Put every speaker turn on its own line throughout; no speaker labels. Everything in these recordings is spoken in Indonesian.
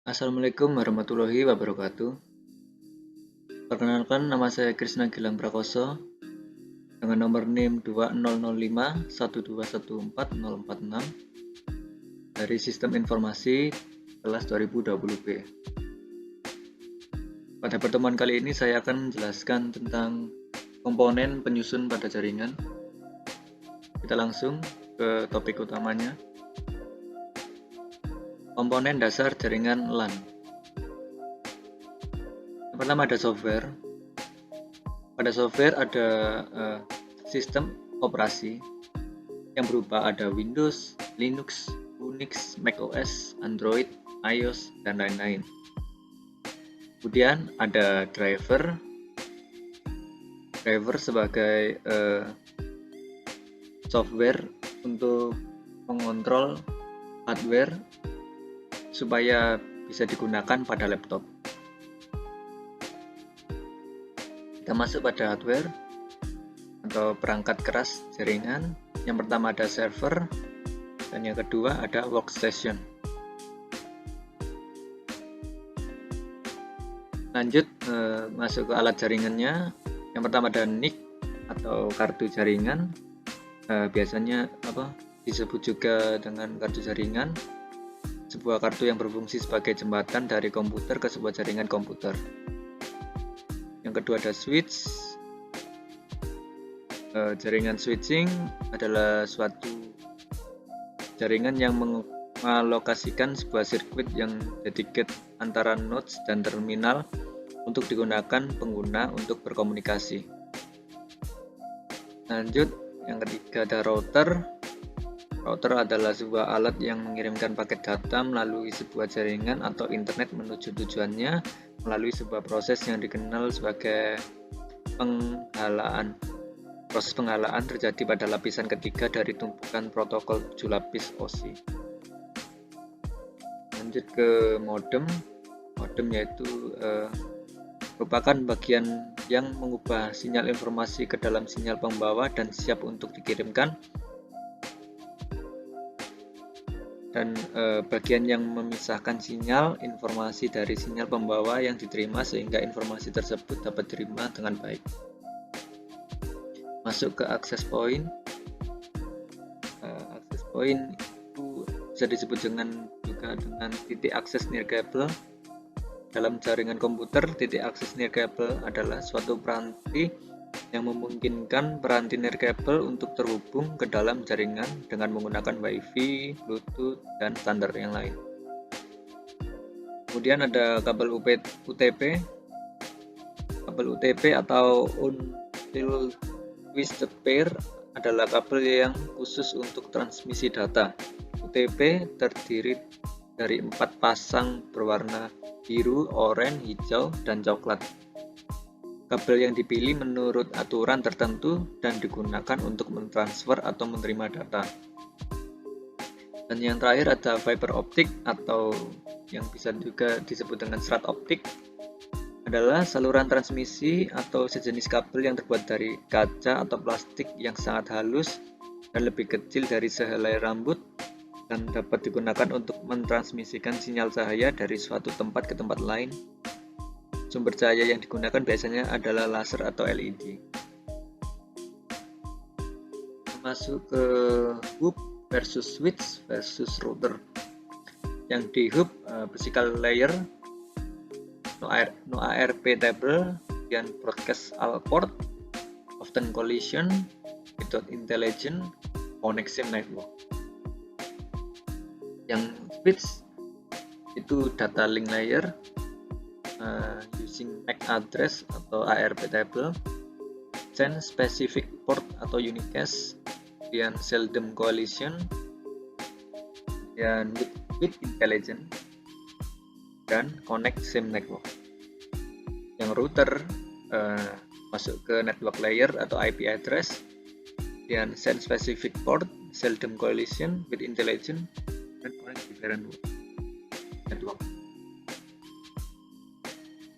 Assalamualaikum warahmatullahi wabarakatuh. Perkenalkan, nama saya Krisna Gilang Prakoso dengan nomor NIM 200512140446 dari Sistem Informasi kelas 2020B. Pada pertemuan kali ini saya akan menjelaskan tentang komponen penyusun pada jaringan. Kita langsung ke topik utamanya. Komponen dasar jaringan LAN. Yang pertama ada software. Pada software ada sistem operasi yang berupa ada Windows, Linux, Unix, macOS, Android, iOS, dan lain-lain. Kemudian ada driver sebagai software untuk mengontrol hardware supaya bisa digunakan pada laptop. Kita masuk pada hardware atau perangkat keras jaringan. Yang pertama ada server dan yang kedua ada workstation. Lanjut masuk ke alat jaringannya. Yang pertama ada NIC atau kartu jaringan. Biasanya disebut juga dengan kartu jaringan. Sebuah kartu yang berfungsi sebagai jembatan dari komputer ke sebuah jaringan komputer. Yang kedua ada switch. Jaringan switching adalah suatu jaringan yang mengalokasikan sebuah sirkuit yang dedicated antara nodes dan terminal untuk digunakan pengguna untuk berkomunikasi. Lanjut, yang ketiga ada router. Router adalah sebuah alat yang mengirimkan paket data melalui sebuah jaringan atau internet menuju tujuannya melalui sebuah proses yang dikenal sebagai penghalaan. Proses penghalaan terjadi pada lapisan ketiga dari tumpukan protokol 7 lapis OSI. Lanjut ke modem. Modem yaitu merupakan bagian yang mengubah sinyal informasi ke dalam sinyal pembawa dan siap untuk dikirimkan, dan bagian yang memisahkan sinyal informasi dari sinyal pembawa yang diterima sehingga informasi tersebut dapat diterima dengan baik. Masuk ke access point. Access point itu bisa disebut juga dengan titik akses nirkabel. Dalam jaringan komputer, titik akses nirkabel adalah suatu peranti yang memungkinkan peranti nirkabel untuk terhubung ke dalam jaringan dengan menggunakan WiFi, Bluetooth, dan standar yang lain. Kemudian ada kabel UTP. Kabel UTP atau Until Twisted Pair adalah kabel yang khusus untuk transmisi data. UTP terdiri dari 4 pasang berwarna biru, oranye, hijau, dan coklat. Kabel yang dipilih menurut aturan tertentu dan digunakan untuk mentransfer atau menerima data. Dan yang terakhir ada fiber optik atau yang bisa juga disebut dengan serat optik, adalah saluran transmisi atau sejenis kabel yang terbuat dari kaca atau plastik yang sangat halus dan lebih kecil dari sehelai rambut dan dapat digunakan untuk mentransmisikan sinyal cahaya dari suatu tempat ke tempat lain. Sumber cahaya yang digunakan biasanya adalah laser atau LED. Masuk ke hub versus switch versus router. Yang di hub physical layer, no ARP table, dan broadcast all port, often collision, without intelligent, connection network. Yang switch itu data link layer, using MAC address atau ARP table, chain specific port atau unicast, dan seldom collision, dan with intelligent, dan connect same network. Yang router masuk ke network layer atau IP address, dan send specific port, seldom collision, with intelligent, dan connect different network.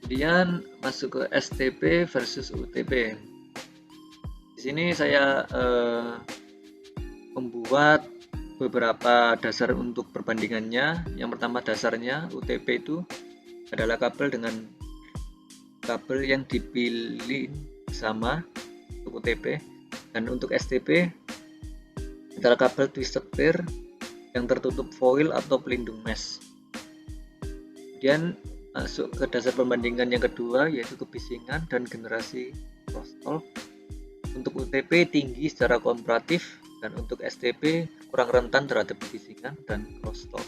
Kemudian masuk ke STP versus UTP. Di sini saya membuat beberapa dasar untuk perbandingannya. Yang pertama, dasarnya UTP itu adalah kabel dengan kabel yang dipilih sama untuk UTP, dan untuk STP adalah kabel twisted pair yang tertutup foil atau pelindung mesh. Kemudian masuk ke dasar perbandingan yang kedua, yaitu kebisingan dan generasi crosstalk. Untuk UTP tinggi secara komparatif, dan untuk STP kurang rentan terhadap kebisingan dan crosstalk.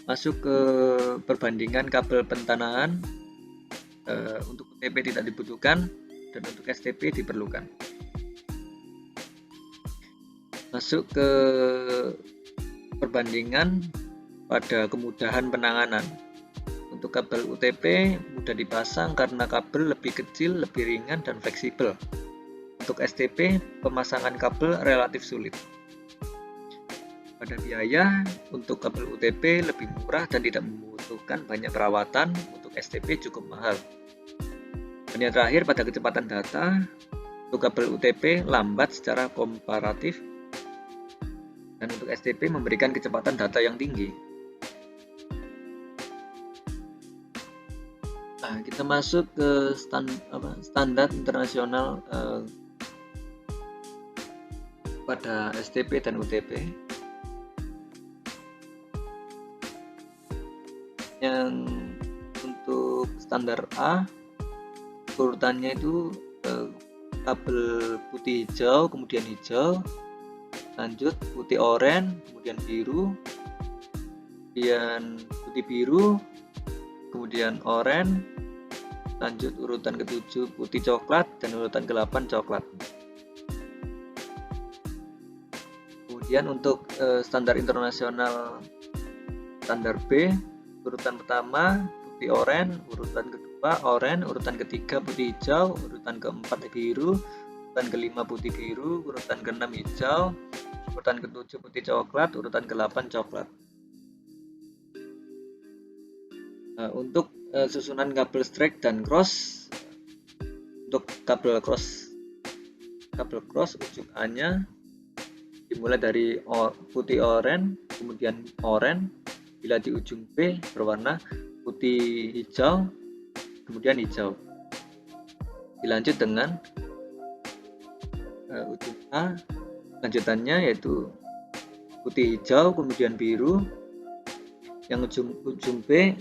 Masuk ke perbandingan kabel pentanahan. Untuk UTP tidak dibutuhkan, dan untuk STP diperlukan. Masuk ke perbandingan pada kemudahan penanganan. Untuk kabel UTP mudah dipasang karena kabel lebih kecil, lebih ringan, dan fleksibel. Untuk STP, pemasangan kabel relatif sulit. Pada biaya, untuk kabel UTP lebih murah dan tidak membutuhkan banyak perawatan. Untuk STP cukup mahal. Dan yang terakhir, pada kecepatan data, untuk kabel UTP lambat secara komparatif, dan untuk STP memberikan kecepatan data yang tinggi. Nah, kita masuk ke standar internasional pada STP dan UTP. Yang untuk standar A, urutannya itu kabel putih hijau, kemudian hijau, lanjut putih oranye, kemudian biru, kemudian putih biru, kemudian oranye, lanjut urutan ke-7 putih coklat, dan urutan ke-8 coklat. Kemudian untuk standar internasional standar B, urutan pertama putih oranye, urutan kedua oranye, urutan ketiga putih hijau, urutan keempat biru, urutan kelima putih biru, urutan keenam hijau, urutan ke-7 putih coklat, urutan ke-8 coklat. Nah, untuk susunan kabel straight dan cross, untuk kabel cross ujung A-nya dimulai dari putih oranye, kemudian oranye, bila di ujung B berwarna putih hijau, kemudian hijau. Dilanjut dengan ujung A, lanjutannya yaitu putih hijau, kemudian biru. Yang ujung B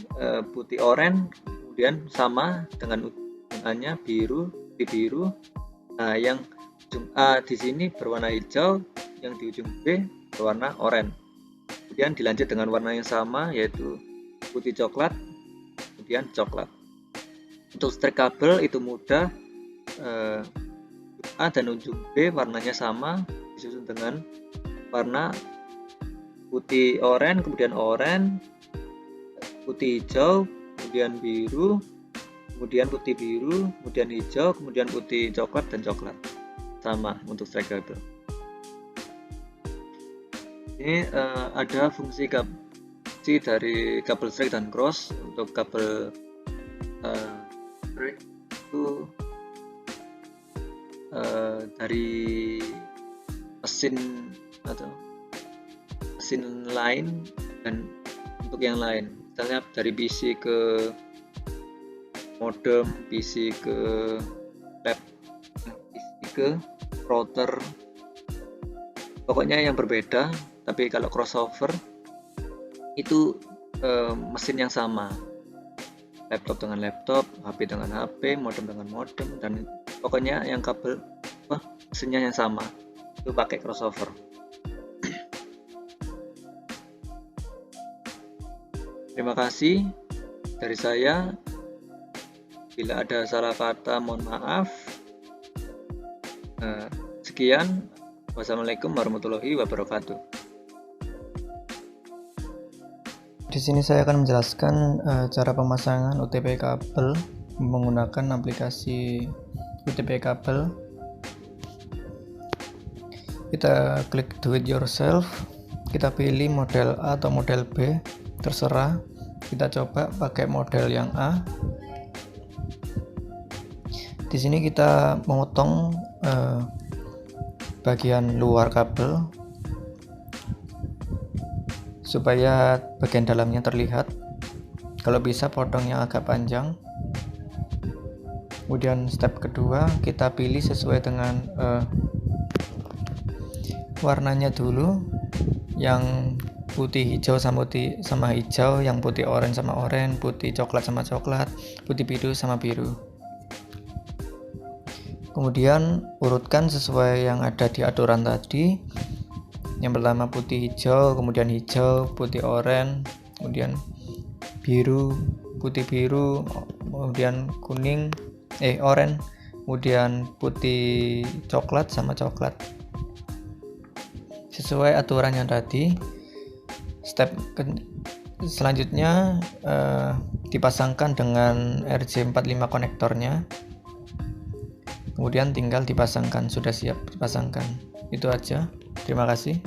putih oranye, kemudian sama dengan ujung A-nya biru, putih biru. Nah, yang ujung A di sini berwarna hijau, yang di ujung B berwarna oranye. Kemudian dilanjut dengan warna yang sama, yaitu putih coklat, kemudian coklat. Untuk strek kabel itu mudah, A dan ujung B warnanya sama, disusun dengan warna putih oranye, kemudian oranye, putih hijau, kemudian biru, kemudian putih biru, kemudian hijau, kemudian putih coklat, dan coklat. Sama untuk strek kabel. Ini ada fungsi dari kabel straight dan cross. Untuk kabel straight itu dari mesin atau mesin lain, dan untuk yang lain, misalnya dari PC ke modem, PC ke laptop, PC ke router, pokoknya yang berbeda. Tapi kalau crossover itu mesin yang sama, laptop dengan laptop, HP dengan HP, modem dengan modem, dan pokoknya yang kabel mesinnya yang sama, itu pakai crossover. Terima kasih dari saya. Bila ada salah kata mohon maaf. Sekian. Wassalamualaikum warahmatullahi wabarakatuh.
Di sini saya akan menjelaskan cara pemasangan UTP kabel menggunakan aplikasi UTP kabel. Kita klik do it yourself, kita pilih model A atau model B, terserah. Kita coba pakai model yang A. Di sini kita memotong bagian luar kabel supaya bagian dalamnya terlihat. Kalau bisa potongnya agak panjang. Kemudian step kedua, kita pilih sesuai dengan warnanya dulu, yang putih hijau sama hijau, yang putih orange sama orange, putih coklat sama coklat, putih biru sama biru. Kemudian urutkan sesuai yang ada di aturan tadi. Yang pertama putih hijau, kemudian hijau, putih oranye, kemudian biru, putih biru, kemudian kuning, oranye, kemudian putih coklat sama coklat. Sesuai aturan yang tadi. Step selanjutnya dipasangkan dengan RJ45 konektornya. Kemudian tinggal dipasangkan, sudah siap dipasangkan. Itu aja. Terima kasih.